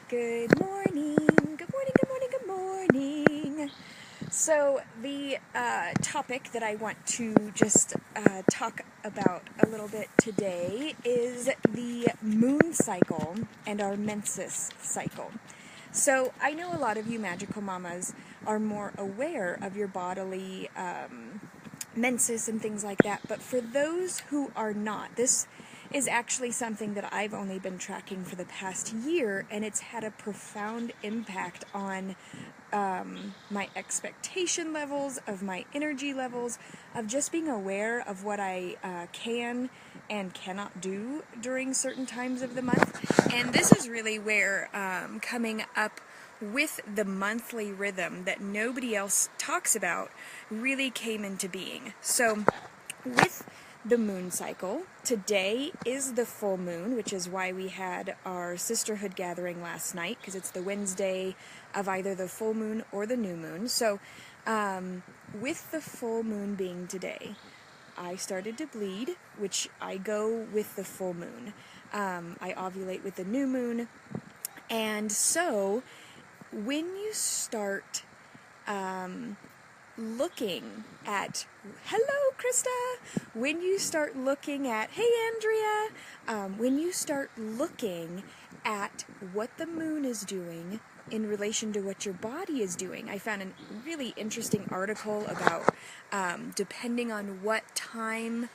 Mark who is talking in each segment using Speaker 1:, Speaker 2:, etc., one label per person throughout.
Speaker 1: Good morning, good morning, good morning, good morning. So the topic that I want to just talk about a little bit today is the moon cycle and our menses cycle. So I know a lot of you magical mamas are more aware of your bodily menses and things like that, but for those who are not, this is actually something that I've only been tracking for the past year, and it's had a profound impact on my expectation levels, of my energy levels, of just being aware of what I can and cannot do during certain times of the month. And this is really where coming up with the monthly rhythm that nobody else talks about really came into being. So with the moon cycle, today is the full moon, which is why we had our sisterhood gathering last night, because it's the Wednesday of either the full moon or the new moon. So with the full moon being today, I started to bleed, which I go with the full moon. I ovulate with the new moon. And so when you start looking at, hello Krista, when you start looking at, hey Andrea, when you start looking at what the moon is doing in relation to what your body is doing, I found a really interesting article about depending on what time,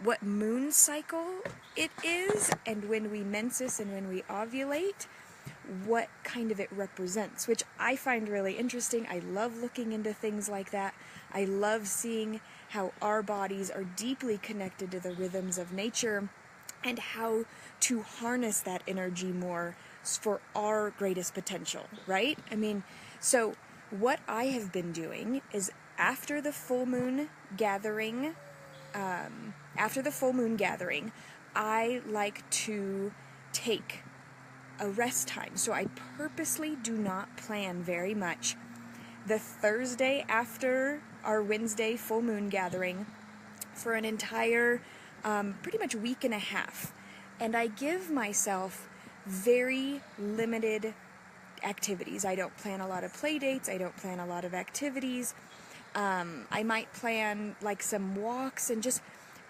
Speaker 1: what moon cycle it is, and when we menses and when we ovulate, what kind of it represents, which I find really interesting. I love looking into things like that. I love seeing how our bodies are deeply connected to the rhythms of nature and how to harness that energy more for our greatest potential, right? I mean, so what I have been doing is after the full moon gathering, I like to take a rest time. So I purposely do not plan very much the Thursday after our Wednesday full moon gathering for an entire pretty much week and a half. And I give myself very limited activities. I don't plan a lot of play dates. I don't plan a lot of activities. I might plan like some walks and just,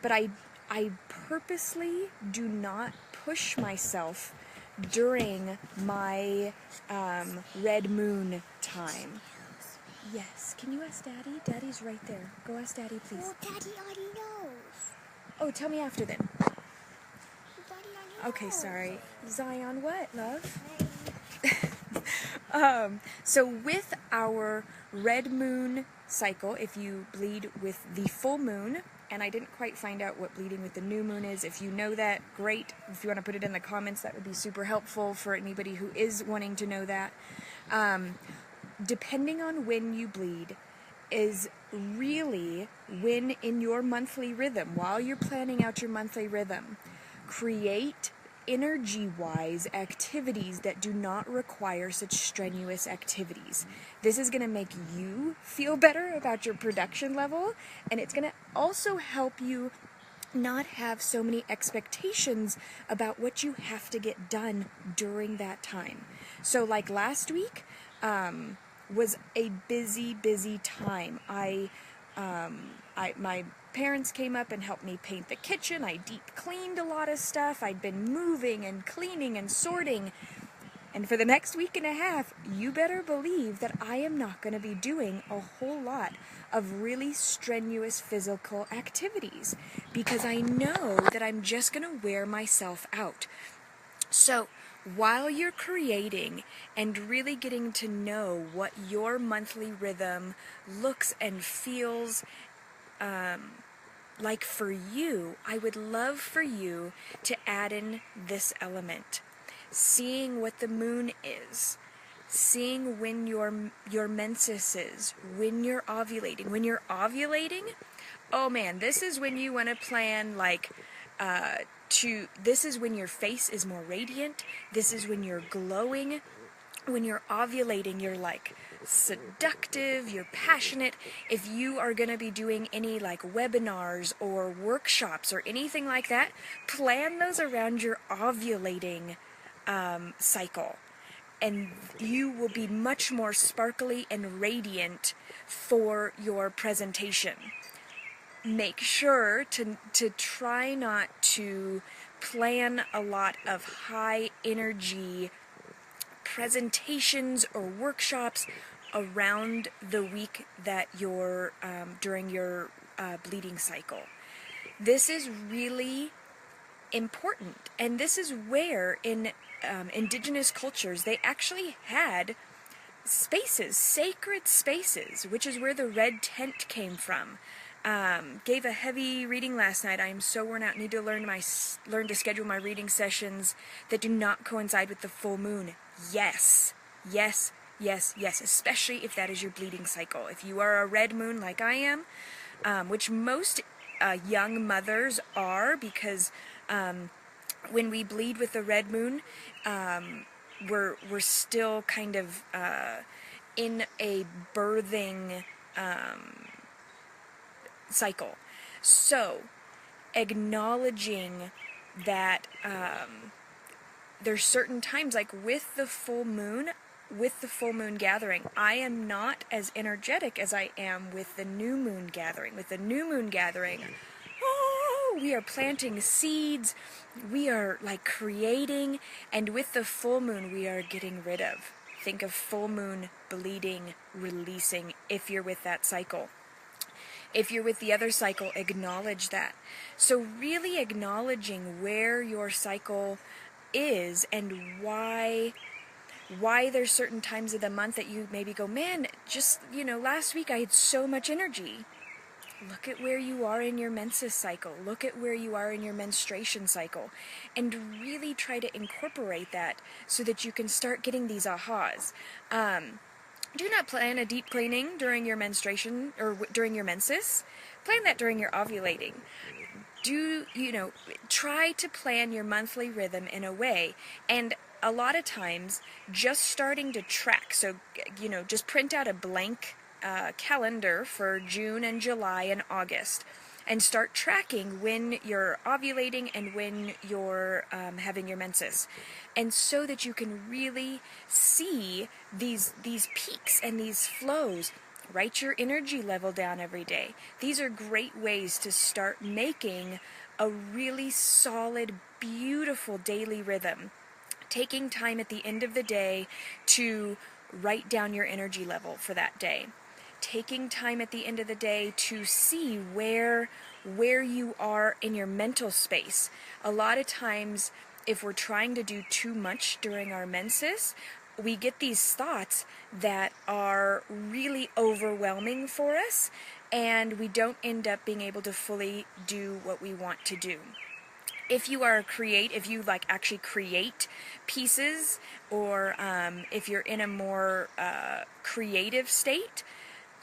Speaker 1: but I purposely do not push myself during my red moon time. Yes, can you ask Daddy? Daddy's right there. Go ask Daddy, please.
Speaker 2: Well, Daddy already knows.
Speaker 1: Oh, tell me after then.
Speaker 2: Daddy already
Speaker 1: Okay,
Speaker 2: knows.
Speaker 1: sorry. Zion, what, love? So with our red moon cycle, if you bleed with the full moon, and I didn't quite find out what bleeding with the new moon is. If you know that, great. If you want to put it in the comments, that would be super helpful for anybody who is wanting to know that. Depending on when you bleed is really when in your monthly rhythm, while you're planning out your monthly rhythm, create energy-wise activities that do not require such strenuous activities. This is going to make you feel better about your production level, and it's going to also help you not have so many expectations about what you have to get done during that time. So like last week was a busy time. My parents came up and helped me paint the kitchen. I deep cleaned a lot of stuff. I'd been moving and cleaning and sorting. And for the next week and a half, you better believe that I am not going to be doing a whole lot of really strenuous physical activities because I know that I'm just going to wear myself out. So while you're creating and really getting to know what your monthly rhythm looks and feels like for you, I would love for you to add in this element. Seeing what the moon is, seeing when your menses is, when you're ovulating. When you're ovulating, oh man, this is when you want to plan like this is when your face is more radiant. This is when you're glowing. When you're ovulating, you're like seductive, you're passionate. If you are going to be doing any like webinars or workshops or anything like that, plan those around your ovulating cycle. and you will be much more sparkly and radiant for your presentation. Make sure to try not to plan a lot of high energy presentations or workshops around the week that you're during your bleeding cycle. This is really important, and this is where in indigenous cultures they actually had spaces, sacred spaces, which is where the red tent came from. Gave a heavy reading last night. I am so worn out. Need to learn to schedule my reading sessions that do not coincide with the full moon. Yes, yes, yes, yes. Especially if that is your bleeding cycle. If you are a red moon like I am, which most young mothers are, because when we bleed with the red moon, we're still kind of in a birthing cycle. So acknowledging that there's certain times, like with the full moon gathering, I am not as energetic as I am with the new moon gathering. With the new moon gathering, we are planting seeds, we are like creating, and with the full moon we are getting rid of. Think of full moon, bleeding, releasing, if you're with that cycle. If you're with the other cycle, acknowledge that. So really acknowledging where your cycle is and why there's certain times of the month that you maybe go, man, just, last week I had so much energy. Look at where you are in your menses cycle. Look at where you are in your menstruation cycle. And really try to incorporate that so that you can start getting these ahas. Do not plan a deep cleaning during your menstruation or during your menses. Plan that during your ovulating. Try to plan your monthly rhythm in a way, and a lot of times just starting to track. So, just print out a blank calendar for June and July and August and start tracking when you're ovulating and when you're having your menses. And so that you can really see these peaks and these flows. Write your energy level down every day. These are great ways to start making a really solid, beautiful daily rhythm. Taking time at the end of the day to write down your energy level for that day. Taking time at the end of the day to see where you are in your mental space. A lot of times, if we're trying to do too much during our menses, we get these thoughts that are really overwhelming for us, and we don't end up being able to fully do what we want to do. If you actually create pieces, or if you're in a more creative state,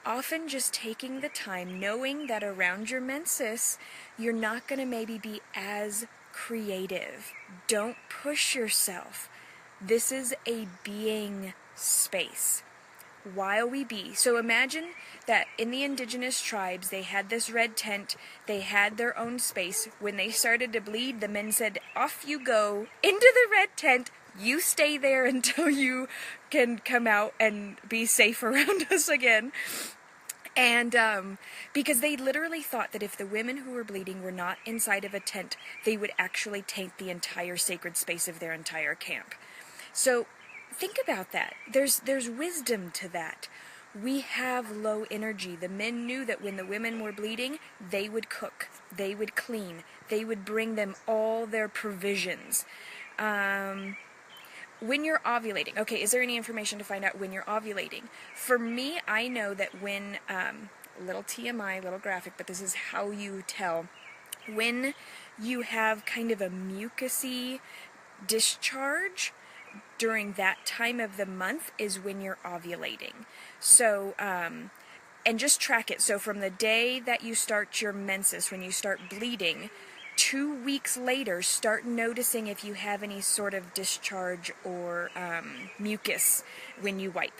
Speaker 1: often just taking the time, knowing that around your menses, you're not going to maybe be as creative. Don't push yourself. This is a being space. While we be. So imagine that in the indigenous tribes, they had this red tent, they had their own space. When they started to bleed, the men said, off you go into the red tent, you stay there until you can come out and be safe around us again. And because they literally thought that if the women who were bleeding were not inside of a tent, they would actually taint the entire sacred space of their entire camp. So think about that. There's wisdom to that. We have low energy. The men knew that when the women were bleeding, they would cook, they would clean, they would bring them all their provisions. When you're ovulating, okay, is there any information to find out when you're ovulating? For me, I know that when, little TMI, little graphic, but this is how you tell, when you have kind of a mucusy discharge during that time of the month is when you're ovulating. So, and just track it. So from the day that you start your menses, when you start bleeding, 2 weeks later, start noticing if you have any sort of discharge or mucus when you wipe.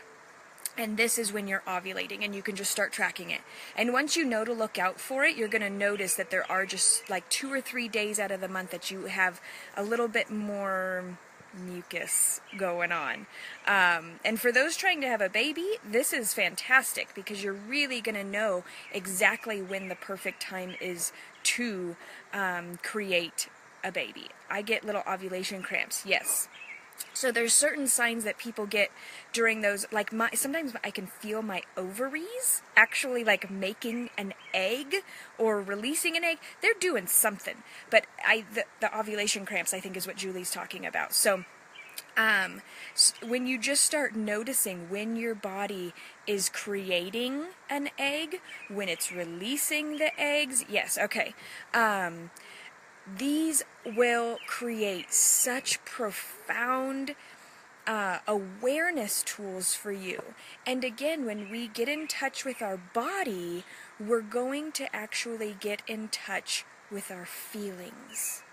Speaker 1: And this is when you're ovulating, and you can just start tracking it. And once you know to look out for it, you're going to notice that there are just like 2 or 3 days out of the month that you have a little bit more mucus going on. And for those trying to have a baby, this is fantastic because you're really going to know exactly when the perfect time is to create a baby. I get little ovulation cramps, yes. So there's certain signs that people get during those, like sometimes I can feel my ovaries actually like making an egg or releasing an egg. They're doing something. But the ovulation cramps, I think, is what Julie's talking about. So when you just start noticing when your body is creating an egg, when it's releasing the eggs, yes, okay. These will create such profound awareness tools for you. And again, when we get in touch with our body, we're going to actually get in touch with our feelings.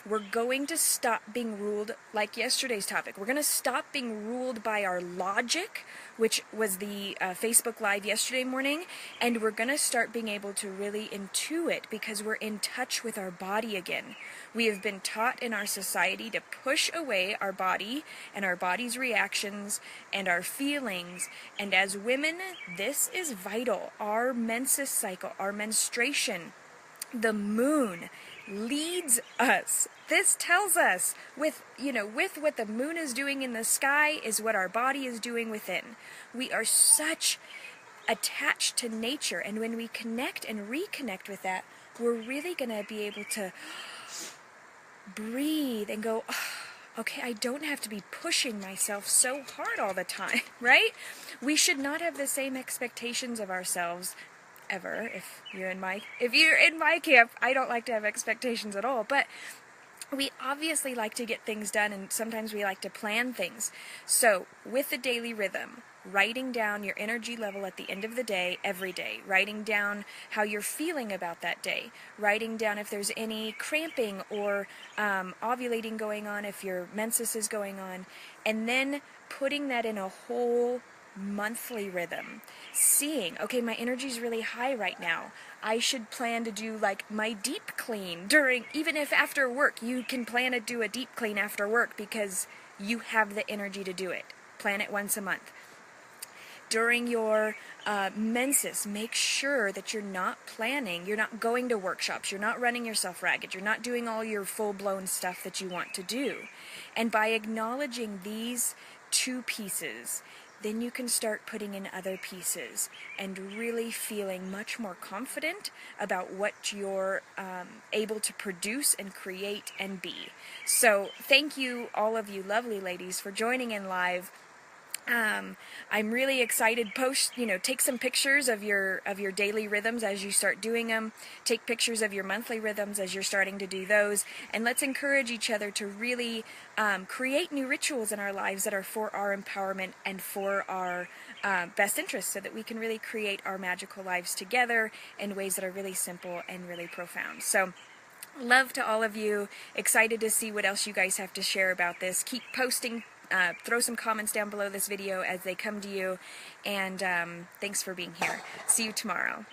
Speaker 1: We're going to stop being ruled, like yesterday's topic, we're going to stop being ruled by our logic, which was the Facebook Live yesterday morning, and we're going to start being able to really intuit because we're in touch with our body again. We have been taught in our society to push away our body and our body's reactions and our feelings, and as women, this is vital. Our menses cycle, our menstruation, the moon leads us. This tells us with what the moon is doing in the sky is what our body is doing within. We are such attached to nature, and when we connect and reconnect with that, we're really going to be able to breathe and go, oh, okay, I don't have to be pushing myself so hard all the time, right? We should not have the same expectations of ourselves ever. If you're in my camp, I don't like to have expectations at all, but we obviously like to get things done, and sometimes we like to plan things. So with the daily rhythm, writing down your energy level at the end of the day, every day, writing down how you're feeling about that day, writing down if there's any cramping or ovulating going on, if your menses is going on, and then putting that in a whole monthly rhythm. Seeing, okay, my energy's really high right now. I should plan to do like my deep clean during, even if after work, you can plan to do a deep clean after work because you have the energy to do it. Plan it once a month. During your menses, make sure that you're not planning, you're not going to workshops, you're not running yourself ragged, you're not doing all your full-blown stuff that you want to do. And by acknowledging these two pieces, then you can start putting in other pieces and really feeling much more confident about what you're able to produce and create and be. So thank you, all of you lovely ladies, for joining in live. I'm really excited. Take some pictures of your daily rhythms as you start doing them. Take pictures of your monthly rhythms as you're starting to do those. And let's encourage each other to really create new rituals in our lives that are for our empowerment and for our best interests, so that we can really create our magical lives together in ways that are really simple and really profound. So love to all of you. Excited to see what else you guys have to share about this. Keep posting. Throw some comments down below this video as they come to you. And thanks for being here. See you tomorrow.